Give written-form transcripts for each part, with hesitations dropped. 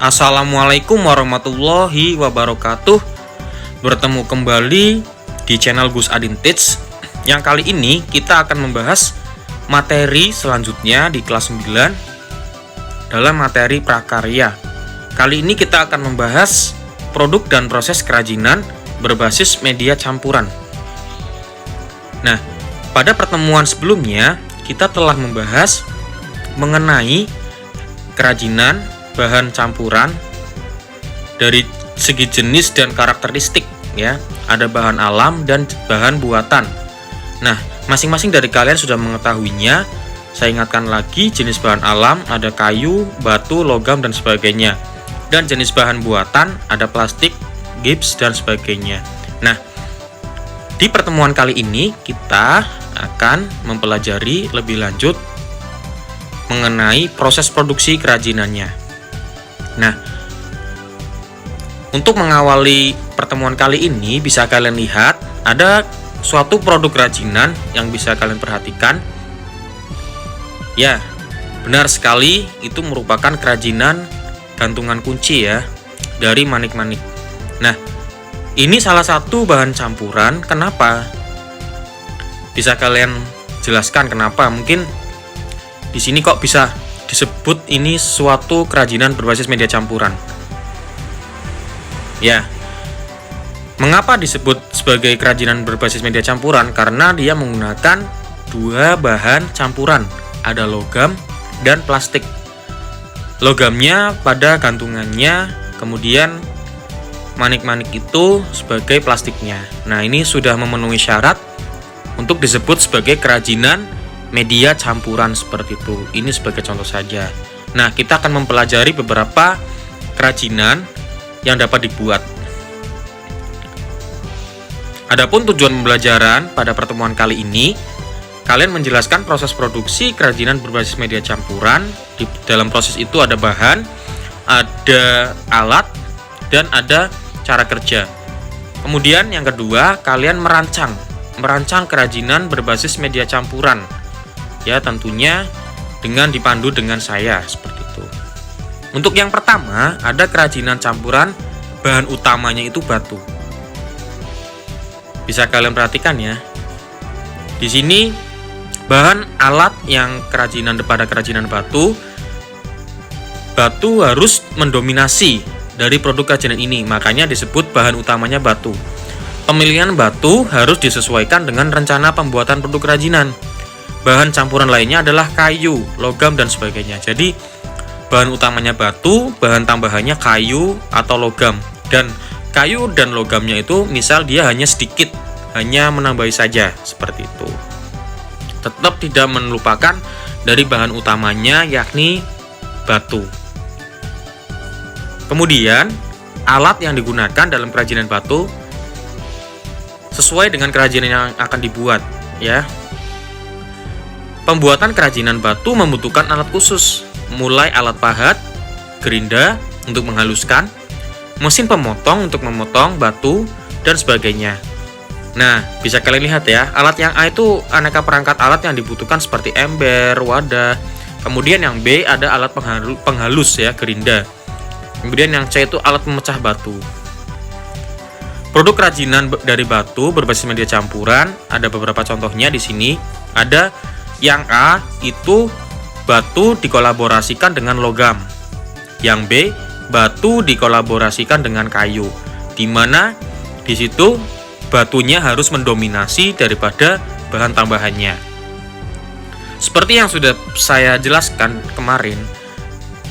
Assalamualaikum warahmatullahi wabarakatuh. Bertemu kembali di channel Gus Adin Teach. Yang kali ini kita akan membahas materi selanjutnya di kelas 9 dalam materi prakarya. Kali ini kita akan membahas produk dan proses kerajinan berbasis media campuran. Nah, pada pertemuan sebelumnya kita telah membahas mengenai kerajinan bahan campuran dari segi jenis dan karakteristik ya. Ada bahan alam dan bahan buatan. Nah, masing-masing dari kalian sudah mengetahuinya. Saya ingatkan lagi, jenis bahan alam ada kayu, batu, logam dan sebagainya. Dan jenis bahan buatan ada plastik, gips dan sebagainya. Nah, di pertemuan kali ini kita akan mempelajari lebih lanjut mengenai proses produksi kerajinannya. Nah, untuk mengawali pertemuan kali ini bisa kalian lihat ada suatu produk kerajinan yang bisa kalian perhatikan. Ya, benar sekali itu merupakan kerajinan gantungan kunci ya, dari manik-manik. Nah, ini salah satu bahan campuran. Kenapa? Bisa kalian jelaskan kenapa? Mungkin di sini kok bisa disebut ini suatu kerajinan berbasis media campuran. Ya, mengapa disebut sebagai kerajinan berbasis media campuran? Karena dia menggunakan dua bahan campuran, ada logam dan plastik. Logamnya pada gantungannya, kemudian manik-manik itu sebagai plastiknya. Nah, ini sudah memenuhi syarat untuk disebut sebagai kerajinan media campuran seperti itu. Ini sebagai contoh saja. Nah, kita akan mempelajari beberapa kerajinan yang dapat dibuat. Adapun tujuan pembelajaran pada pertemuan kali ini, kalian menjelaskan proses produksi kerajinan berbasis media campuran. Di dalam proses itu ada bahan, ada alat, dan ada cara kerja. Kemudian yang kedua, kalian merancang kerajinan berbasis media campuran. Ya, tentunya dengan dipandu dengan saya seperti itu. Untuk yang pertama, ada kerajinan campuran, bahan utamanya itu batu. Bisa kalian perhatikan ya. Di sini bahan alat yang kerajinan pada kerajinan batu harus mendominasi dari produk kerajinan ini, makanya disebut bahan utamanya batu. Pemilihan batu harus disesuaikan dengan rencana pembuatan produk kerajinan. Bahan campuran lainnya adalah kayu, logam, dan sebagainya. Jadi, bahan utamanya batu, bahan tambahannya kayu atau logam. Dan kayu dan logamnya itu, misal dia hanya sedikit, hanya menambahi saja, seperti itu. Tetap tidak melupakan dari bahan utamanya, yakni batu. Kemudian, alat yang digunakan dalam kerajinan batu sesuai dengan kerajinan yang akan dibuat, ya. Pembuatan kerajinan batu membutuhkan alat khusus, mulai alat pahat, gerinda untuk menghaluskan, mesin pemotong untuk memotong batu, dan sebagainya. Nah, bisa kalian lihat ya, alat yang A itu aneka perangkat alat yang dibutuhkan seperti ember, wadah. Kemudian yang B ada alat penghalus ya, gerinda. Kemudian yang C itu alat pemecah batu. Produk kerajinan dari batu berbasis media campuran ada beberapa contohnya di sini. Ada yang A itu batu dikolaborasikan dengan logam. Yang B, batu dikolaborasikan dengan kayu. Di mana di situ batunya harus mendominasi daripada bahan tambahannya. Seperti yang sudah saya jelaskan kemarin,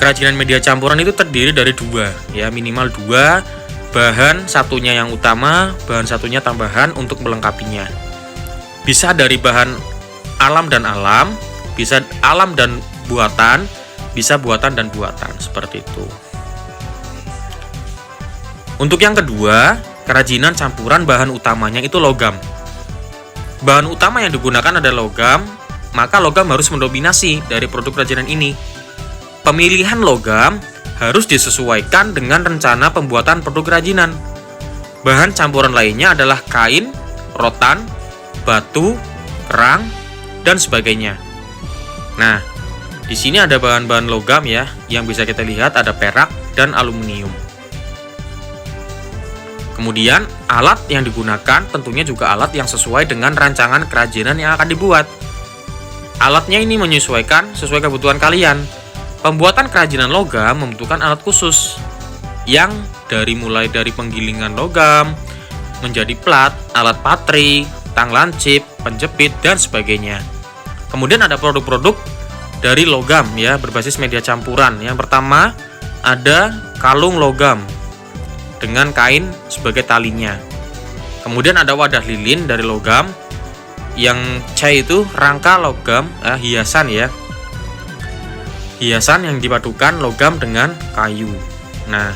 kerajinan media campuran itu terdiri dari dua, ya, minimal dua bahan, satunya yang utama, bahan satunya tambahan untuk melengkapinya. Bisa dari bahan alam dan alam, bisa alam dan buatan, bisa buatan dan buatan, seperti itu. Untuk yang kedua, kerajinan campuran bahan utamanya itu logam. Bahan utama yang digunakan adalah logam, maka logam harus mendominasi dari produk kerajinan ini. Pemilihan logam harus disesuaikan dengan rencana pembuatan produk kerajinan. Bahan campuran lainnya adalah kain, rotan, batu, kerang, dan sebagainya. Nah, di sini ada bahan-bahan logam ya, yang bisa kita lihat ada perak, dan aluminium. Kemudian alat yang digunakan tentunya juga alat yang sesuai dengan rancangan kerajinan yang akan dibuat. Alatnya ini menyesuaikan sesuai kebutuhan kalian. Pembuatan kerajinan logam membutuhkan alat khusus yang mulai dari penggilingan logam menjadi plat, alat patri, tang lancip, penjepit, dan sebagainya. Kemudian ada produk-produk dari logam ya, berbasis media campuran. Yang pertama ada kalung logam dengan kain sebagai talinya. Kemudian ada wadah lilin dari logam, yang C itu rangka logam, hiasan ya. Hiasan yang dipadukan logam dengan kayu. Nah,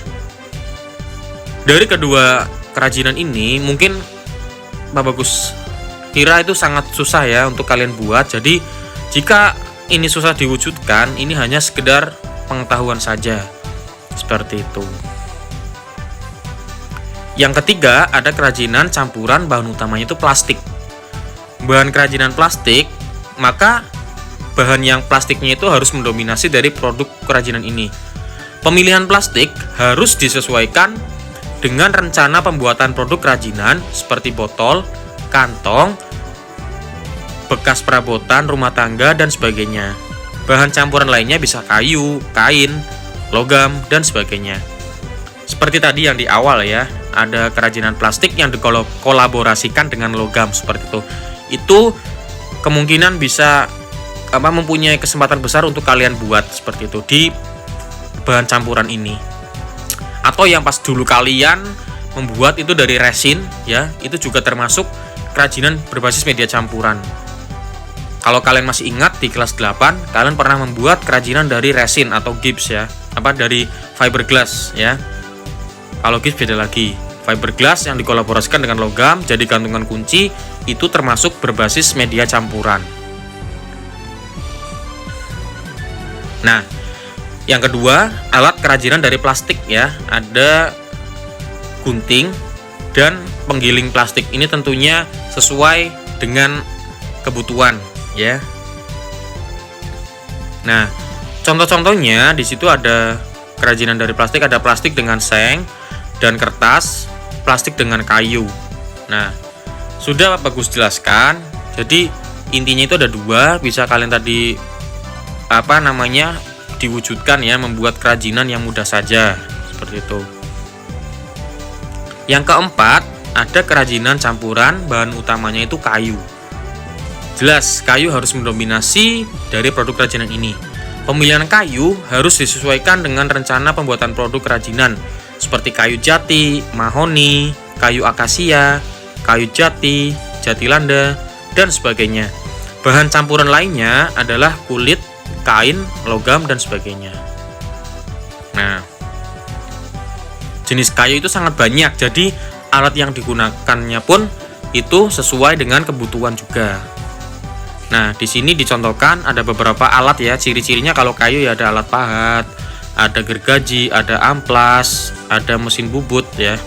dari kedua kerajinan ini mungkin Pak Bagus kira itu sangat susah ya untuk kalian buat. Jadi jika ini susah diwujudkan, ini hanya sekedar pengetahuan saja. Seperti itu. Yang ketiga, ada kerajinan campuran, bahan utamanya itu plastik. Bahan kerajinan plastik, maka bahan yang plastiknya itu harus mendominasi dari produk kerajinan ini. Pemilihan plastik harus disesuaikan dengan rencana pembuatan produk kerajinan seperti botol, kantong, bekas perabotan rumah tangga, dan sebagainya. Bahan campuran lainnya bisa kayu, kain, logam, dan sebagainya. Seperti tadi yang di awal ya, ada kerajinan plastik yang dikolaborasikan dengan logam seperti itu. Itu kemungkinan bisa mempunyai kesempatan besar untuk kalian buat seperti itu di bahan campuran ini. Atau yang pas dulu kalian membuat itu dari resin ya, itu juga termasuk kerajinan berbasis media campuran. Kalau kalian masih ingat di kelas 8, kalian pernah membuat kerajinan dari resin atau gips ya, dari fiberglass ya. Kalau gips beda lagi. Fiberglass yang dikolaborasikan dengan logam jadi gantungan kunci, itu termasuk berbasis media campuran. Nah, yang kedua, alat kerajinan dari plastik ya. Ada gunting dan penggiling plastik. Ini tentunya sesuai dengan kebutuhan ya. Nah, contoh-contohnya di situ ada kerajinan dari plastik, ada plastik dengan seng dan kertas, plastik dengan kayu. Nah, sudah bagus jelaskan. Jadi intinya itu ada dua, bisa kalian tadi diwujudkan ya, membuat kerajinan yang mudah saja seperti itu. Yang keempat, ada kerajinan campuran, bahan utamanya itu kayu. Jelas, kayu harus mendominasi dari produk kerajinan ini. Pemilihan kayu harus disesuaikan dengan rencana pembuatan produk kerajinan seperti kayu jati, mahoni, kayu akasia, kayu jati, jati landa, dan sebagainya. Bahan campuran lainnya adalah kulit, kain, logam, dan sebagainya. Nah, jenis kayu itu sangat banyak, jadi alat yang digunakannya pun itu sesuai dengan kebutuhan juga. Nah, di sini dicontohkan ada beberapa alat ya, ciri-cirinya kalau kayu ya ada alat pahat, ada gergaji, ada amplas, ada mesin bubut ya.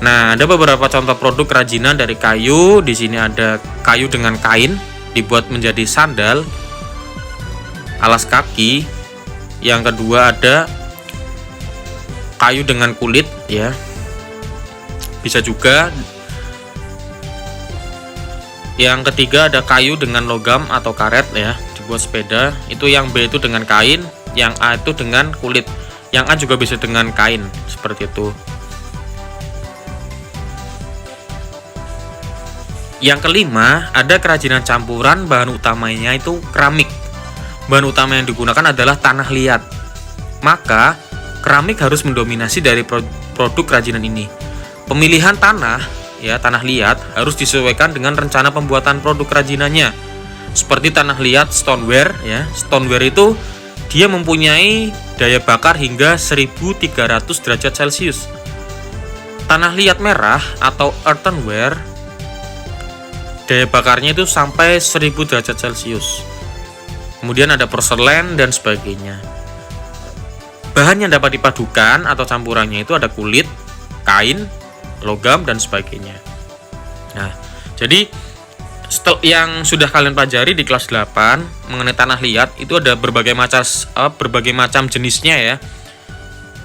Nah, ada beberapa contoh produk kerajinan dari kayu. Di sini ada kayu dengan kain dibuat menjadi sandal, alas kaki. Yang kedua ada kayu dengan kulit ya. Bisa juga. Yang ketiga ada kayu dengan logam atau karet ya, dibuat sepeda. Itu yang B itu dengan kain, yang A itu dengan kulit. Yang A juga bisa dengan kain, seperti itu. Yang kelima, ada kerajinan campuran, bahan utamanya itu keramik. Bahan utama yang digunakan adalah tanah liat. Maka, keramik harus mendominasi dari produk kerajinan ini. Pemilihan tanah liat harus disesuaikan dengan rencana pembuatan produk kerajinannya. Seperti tanah liat stoneware ya. Stoneware itu dia mempunyai daya bakar hingga 1300 derajat Celcius. Tanah liat merah atau earthenware daya bakarnya itu sampai 1000 derajat Celcius. Kemudian ada porselen dan sebagainya. Bahan yang dapat dipadukan atau campurannya itu ada kulit, kain, logam, dan sebagainya. Nah, jadi yang sudah kalian pelajari di kelas 8 mengenai tanah liat itu ada berbagai macam jenisnya ya.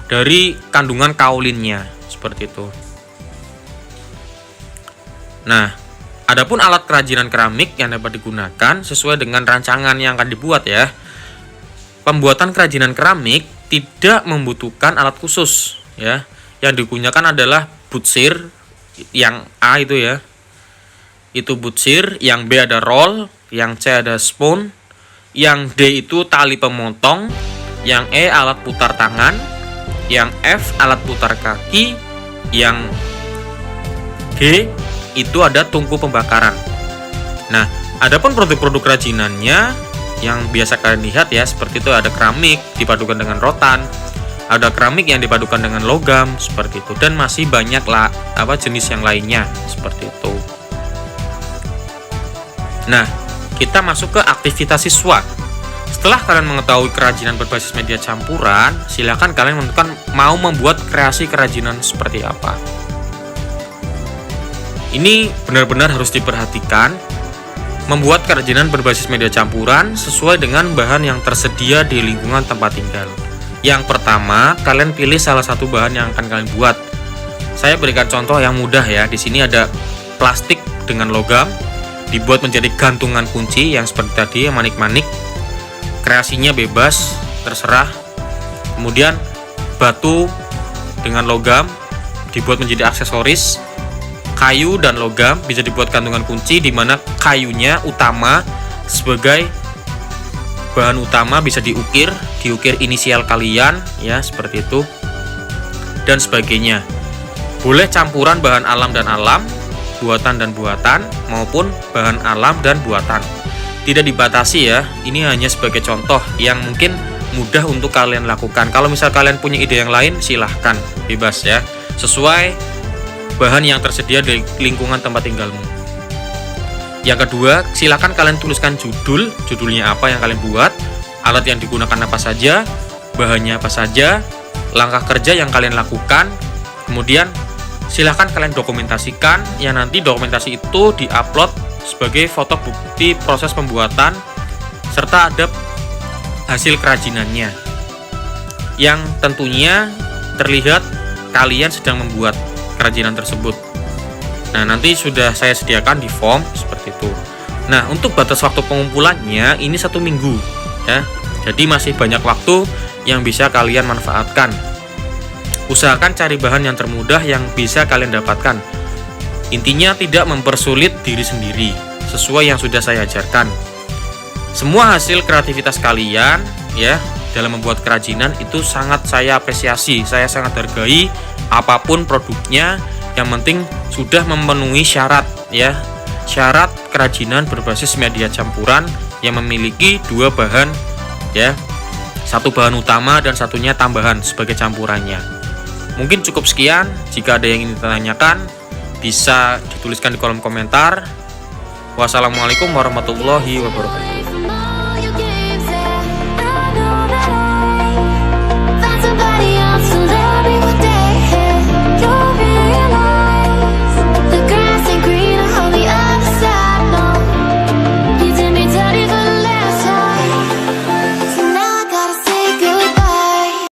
dari kandungan kaulinnya, seperti itu. Nah, adapun alat kerajinan keramik yang dapat digunakan sesuai dengan rancangan yang akan dibuat ya. Pembuatan kerajinan keramik tidak membutuhkan alat khusus ya. Yang digunakan adalah butsir, yang A itu ya. Itu butsir, yang B ada roll, yang C ada spoon, yang D itu tali pemotong, yang E alat putar tangan, yang F alat putar kaki, yang G itu ada tungku pembakaran. Nah, adapun produk-produk kerajinannya yang biasa kalian lihat ya, seperti itu ada keramik dipadukan dengan rotan, ada keramik yang dipadukan dengan logam seperti itu, dan masih banyak lah jenis yang lainnya seperti itu. Nah, kita masuk ke aktivitas siswa. Setelah kalian mengetahui kerajinan berbasis media campuran, silakan kalian menentukan mau membuat kreasi kerajinan seperti apa. Ini benar-benar harus diperhatikan. Membuat kerajinan berbasis media campuran sesuai dengan bahan yang tersedia di lingkungan tempat tinggal. Yang pertama, kalian pilih salah satu bahan yang akan kalian buat. Saya berikan contoh yang mudah ya. Di sini ada plastik dengan logam, dibuat menjadi gantungan kunci yang seperti tadi, yang manik-manik. Kreasinya bebas, terserah. Kemudian batu dengan logam dibuat menjadi aksesoris. Kayu dan logam bisa dibuat gantungan kunci, di mana kayunya utama sebagai bahan utama bisa diukir inisial kalian ya, seperti itu dan sebagainya. Boleh campuran bahan alam dan alam, buatan dan buatan, maupun bahan alam dan buatan. Tidak dibatasi ya, ini hanya sebagai contoh yang mungkin mudah untuk kalian lakukan. Kalau misal kalian punya ide yang lain, silahkan, bebas ya, sesuai bahan yang tersedia di lingkungan tempat tinggalmu. Yang kedua, silakan kalian tuliskan judulnya apa yang kalian buat, alat yang digunakan apa saja, bahannya apa saja, langkah kerja yang kalian lakukan. Kemudian silakan kalian dokumentasikan, yang nanti dokumentasi itu diupload sebagai foto bukti proses pembuatan serta ada hasil kerajinannya yang tentunya terlihat kalian sedang membuat kerajinan tersebut. Nah, nanti sudah saya sediakan di form seperti itu. Nah, untuk batas waktu pengumpulannya ini 1 minggu ya. Jadi masih banyak waktu yang bisa kalian manfaatkan. Usahakan cari bahan yang termudah yang bisa kalian dapatkan. Intinya tidak mempersulit diri sendiri, sesuai yang sudah saya ajarkan. Semua hasil kreativitas kalian ya dalam membuat kerajinan itu sangat saya apresiasi, saya sangat hargai. Apapun produknya, yang penting sudah memenuhi syarat ya, syarat kerajinan berbasis media campuran yang memiliki 2 bahan ya, 1 bahan utama dan satunya tambahan sebagai campurannya. Mungkin cukup sekian. Jika ada yang ingin ditanyakan, bisa dituliskan di kolom komentar. Wassalamualaikum warahmatullahi wabarakatuh.